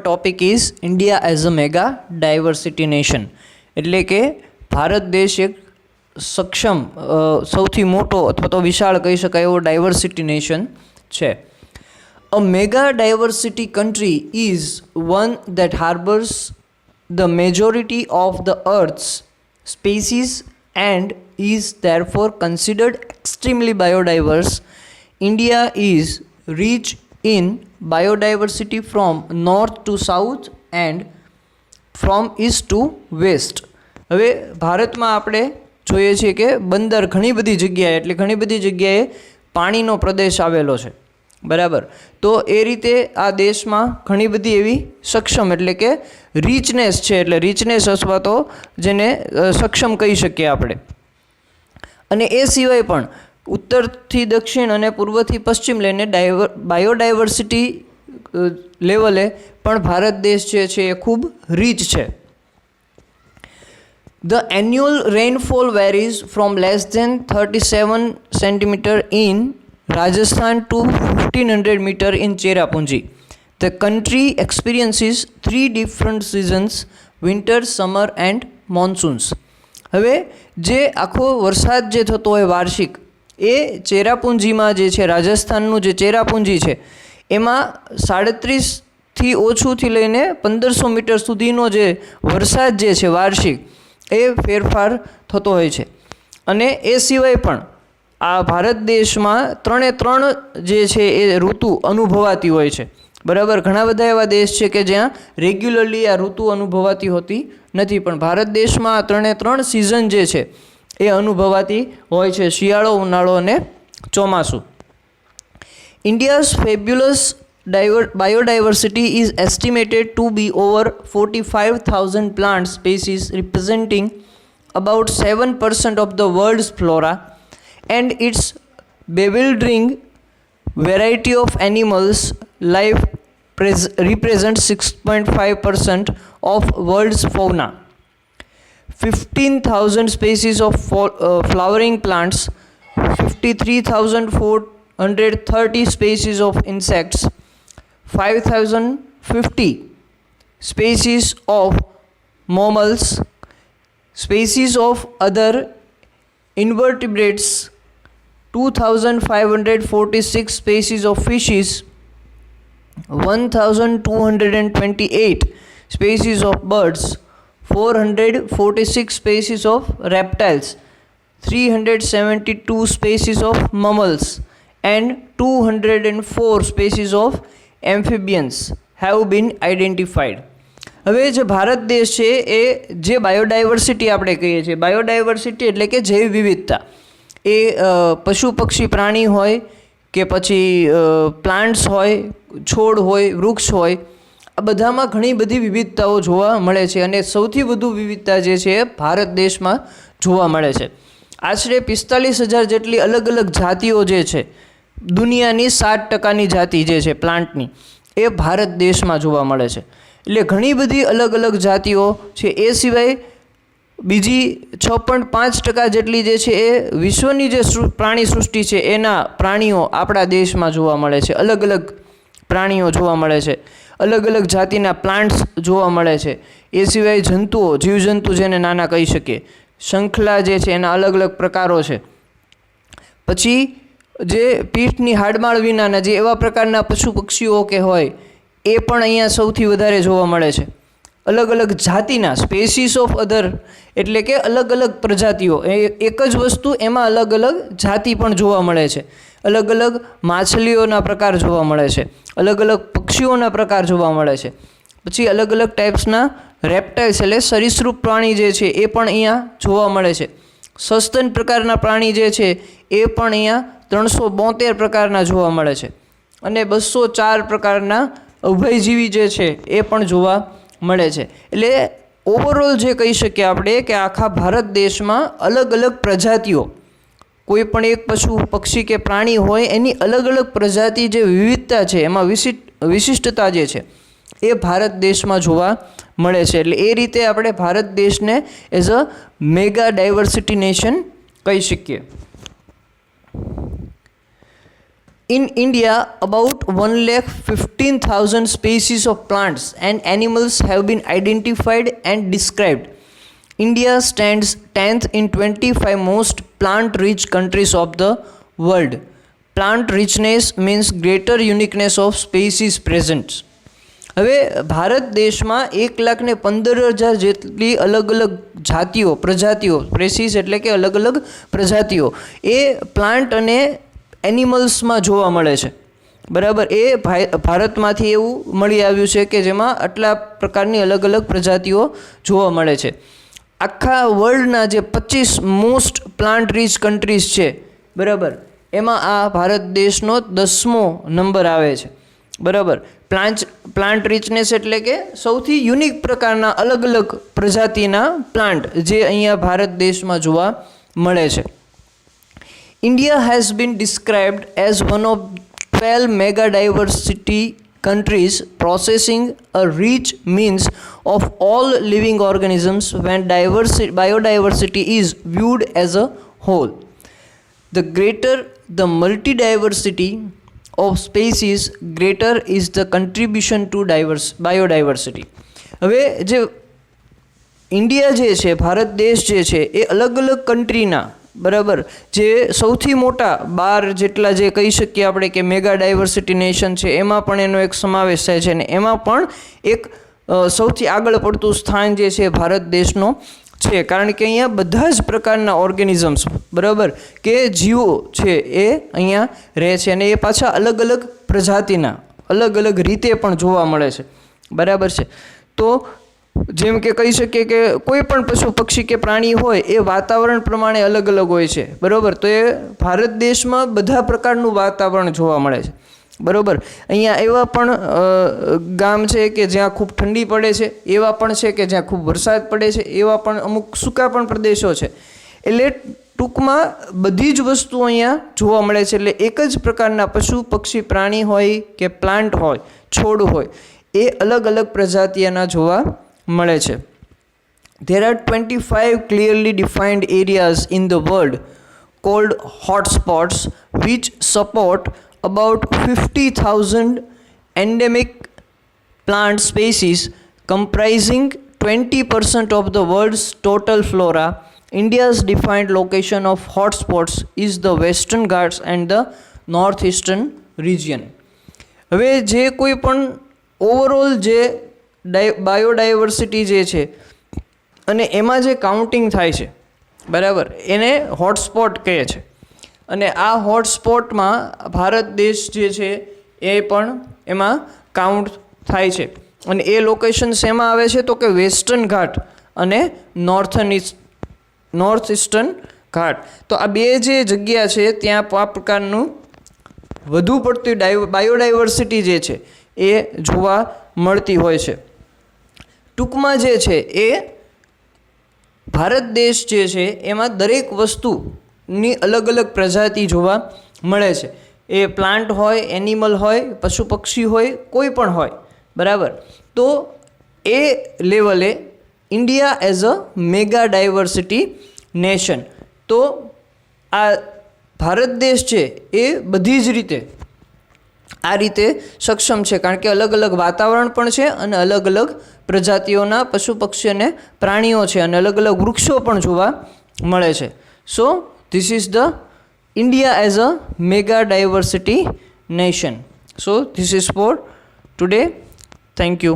topic is India as a mega diversity nation. એટલે કે ભારત દેશ એક સક્ષમ સૌથી મોટો અથવા તો વિશાળ કહી શકાય એવો ડાયવર્સિટી નેશન છે. A mega diversity country is one that harbors the majority of the Earth's species and is therefore considered extremely biodiverse. India is rich in biodiversity from north to south and from east to west. હવે ભારતમાં આપણે જોઈએ છીએ કે બંદર ઘણી બધી જગ્યાએ એટલે ઘણી બધી જગ્યાએ પાણીનો પ્રદેશ આવેલો છે, બરાબર. તો એ રીતે આ દેશમાં ઘણી બધી એવી સક્ષમ એટલે કે રીચનેસ છે, એટલે રીચનેસ અથવા તો જેને સક્ષમ કહી શકીએ આપણે. અને એ સિવાય પણ ઉત્તરથી દક્ષિણ અને પૂર્વથી પશ્ચિમ લઈને બાયોડાયવર્સિટી લેવલે પણ ભારત દેશ જે છે એ ખૂબ રીચ છે. The annual rainfall varies from less than 37 centimeter in Rajasthan to 1500 meter in Cherrapunji. The country experiences 3 different seasons: winter, summer and monsoons. હવે જે આખો વરસાદ જે થતો હોય વાર્ષિક એ ચેરાપુંજીમાં જે છે રાજસ્થાનનું જે ચેરાપુંજી છે એમાં 37થી ઓછુંથી લઈને 1500 મીટર સુધીનો જે વરસાદ જે છે વાર્ષિક એ ફેરફાર થતો હોય છે. અને એ સિવાય પણ આ ભારત દેશમાં 3 જે છે એ ઋતુ અનુભવાતી હોય છે, બરાબર. ઘણા બધા એવા દેશ છે કે જ્યાં રેગ્યુલરલી આ ઋતુ અનુભવાતી હોતી નથી, પણ ભારત દેશમાં 3 સિઝન જે છે એ અનુભવાતી હોય છે: શિયાળો, ઉનાળો અને ચોમાસું. India's fabulous biodiversity is estimated to be over 45,000 plant species representing about 7% of the world's flora, and its bewildering variety of animals life represents 6.5% of world's fauna. 15,000 species of flowering plants, 53,430 species of insects, 5,050 species of mammals, species of other invertebrates, 2,546 species of fishes, 1,228 species of birds, 446 species of reptiles, 372 species of mammals and 204 species of amphibians have been identified. હવે જે ભારત દેશ છે એ જે biodiversity આપણે કહીએ છીએ, biodiversity એટલે કે જૈવ વિવિધતા, એ પશુ પક્ષી પ્રાણી હોય કે પછી પ્લાન્ટ્સ હોય, છોડ હોય, વૃક્ષ હોય, આ બધામાં ઘણી બધી વિવિધતાઓ જોવા મળે છે. અને સૌથી વધુ વિવિધતા જે છે એ ભારત દેશમાં જોવા મળે છે. આશરે 45,000 જેટલી અલગ અલગ જાતિઓ જે છે, દુનિયાની 7%ની જાતિ જે છે પ્લાન્ટની, એ ભારત દેશમાં જોવા મળે છે. એટલે ઘણી બધી અલગ અલગ જાતિઓ છે. એ સિવાય બીજી 6.5% જેટલી જે છે એ વિશ્વની જે પ્રાણી સૃષ્ટિ છે એના પ્રાણીઓ આપણા દેશમાં જોવા મળે છે. અલગ અલગ પ્રાણીઓ જોવા મળે છે, અલગ અલગ જાતિના પ્લાન્ટ્સ જોવા મળે છે. એ સિવાય જંતુઓ, જીવજંતુ જેને નાના કહી શકીએ, શંખલા જે છે એના અલગ અલગ પ્રકારો છે. પછી જે પીઠની હાડમાળ વિનાના જે એવા પ્રકારના પશુ પક્ષીઓ કે હોય એ પણ અહીંયા સૌથી વધારે જોવા મળે છે. અલગ અલગ જાતિના સ્પેસીસ ઓફ અધર એટલે કે અલગ અલગ પ્રજાતિઓ, એક જ વસ્તુ એમાં અલગ અલગ જાતિ પણ જોવા મળે છે. અલગ અલગ માછલીઓના પ્રકાર જોવા મળે છે, અલગ અલગ પક્ષીઓના પ્રકાર જોવા મળે છે. પછી અલગ અલગ ટાઈપ્સના રેપ્ટાઇલ્સ એટલે સરીસૃપ પ્રાણી જે છે એ પણ અહીંયા જોવા મળે છે. સસ્તન પ્રકારના પ્રાણી જે છે એ પણ અહીંયા 372 પ્રકારના જોવા મળે છે. અને 204 પ્રકારના ઉભયજીવી જે છે એ પણ જોવા મળે છે. એટલે ઓવરઓલ જે કહી શકીએ આપણે કે આખા ભારત દેશમાં અલગ અલગ પ્રજાતિઓ, કોઈ પણ એક પશુ પક્ષી કે પ્રાણી હોય એની અલગ અલગ પ્રજાતિ જે વિવિધતા છે એમાં વિશિષ્ટતા જે છે એ ભારત દેશમાં જોવા મળે છે. એટલે એ રીતે આપણે ભારત દેશને as a mega diversity nation કહી શકીએ. In India, about 1,15,000 species of plants and animals have been identified and described. India stands 10th in 25 most plant-rich countries of the world. Plant richness means greater uniqueness of species present. હવે ભારત દેશમાં 1,15,000 જેટલી અલગ અલગ જાતિઓ પ્રજાતિઓ spaces એટલે કે અલગ અલગ પ્રજાતિઓ એ પ્લાન્ટ અને એનિમલ્સમાં જોવા મળે છે. બરાબર, એ ભારતમાંથી એવું મળી આવ્યું છે કે જેમાં આટલા પ્રકારની અલગ અલગ પ્રજાતિઓ જોવા મળે છે. આખા વર્લ્ડના જે 25 મોસ્ટ પ્લાન્ટ રીચ કન્ટ્રીઝ છે, બરાબર, એમાં આ ભારત દેશનો 10મો નંબર આવે છે. બરાબર, પ્લાન્ટ રિચનેસ એટલે કે સૌથી યુનિક પ્રકારના અલગ અલગ પ્રજાતિના પ્લાન્ટ જે અહીંયા ભારત દેશમાં જોવા મળે છે. India has been described as one of 12 mega diversity countries possessing a rich means of all living organisms when biodiversity is viewed as a whole. The greater the multidiversity of species, greater is the contribution to biodiversity. હવે જે India જે છે, ભારત દેશ જે છે, એ અલગ અલગ કન્ટ્રીના, બરાબર, જે સૌથી મોટા 12 જેટલા જે કહી શકીએ આપણે કે મેગા ડાયવર્સિટી નેશન છે, એમાં પણ એનો એક સમાવેશ થાય છે. અને એમાં પણ એક સૌથી આગળ પડતું સ્થાન જે છે ભારત દેશનો છે, કારણ કે અહીંયા બધા જ પ્રકારના ઓર્ગેનિઝમ્સ, બરાબર, કે જીવો છે એ અહીંયા રહે છે. અને એ પાછા અલગ અલગ પ્રજાતિના અલગ અલગ રીતે પણ જોવા મળે છે. બરાબર છે. તો જેમ કે કહી શકીએ કે કોઈ પણ પશુ પક્ષી કે પ્રાણી હોય એ વાતાવરણ પ્રમાણે અલગ અલગ હોય છે. બરાબર, તો એ ભારત દેશમાં બધા પ્રકારનું વાતાવરણ જોવા મળે છે. બરાબર, અહીંયા એવા પણ ગામ છે કે જ્યાં ખૂબ ઠંડી પડે છે, એવા પણ છે કે જ્યાં ખૂબ વરસાદ પડે છે, એવા પણ અમુક સૂકા પણ પ્રદેશો છે. એટલે ટૂંકમાં બધી જ વસ્તુ અહીંયા જોવા મળે છે. એટલે એક જ પ્રકારના પશુ પક્ષી પ્રાણી હોય કે પ્લાન્ટ હોય, છોડ હોય, એ અલગ અલગ પ્રજાતિના જોવા મળે છે. There are 25 clearly defined areas in the world called hotspots which support about 50,000 endemic plant species comprising 20% of the world's total flora. India's defined location of hotspots is the Western Ghats and the northeastern region. હવે જે કોઈ પણ overall જે biodiversity જે છે અને એમાં જે કાઉન્ટિંગ થાય છે, બરાબર, એને હોટસ્પોટ કહે છે. અને આ હોટસ્પોટમાં ભારત દેશ જે છે એ પણ એમાં કાઉન્ટ થાય છે. અને એ લોકેશન શેમાં આવે છે તો કે વેસ્ટર્ન ઘાટ અને નોર્થ ઇસ્ટર્ન ઘાટ. તો આ બે જે જગ્યા છે ત્યાં આ પ્રકારનું વધુ પડતી બાયોડાયવર્સિટી જે છે એ જોવા મળતી હોય છે. ટૂંકમાં જે છે એ ભારત દેશ જે છે એમાં દરેક વસ્તુની અલગ અલગ પ્રજાતિ જોવા મળે છે. એ પ્લાન્ટ હોય, એનિમલ હોય, પશુ પક્ષી હોય, કોઈ પણ હોય, બરાબર. તો એ લેવલે India as a mega diversity nation, તો આ ભારત દેશ છે એ બધી જ રીતે આ રીતે સક્ષમ છે, કારણ કે અલગ અલગ વાતાવરણ પણ છે અને અલગ અલગ પ્રજાતિઓના પશુ પક્ષી અને પ્રાણીઓ છે અને અલગ અલગ વૃક્ષો પણ જોવા મળે છે. So this is the India as a mega diversity nation. So this is four today. Thank you.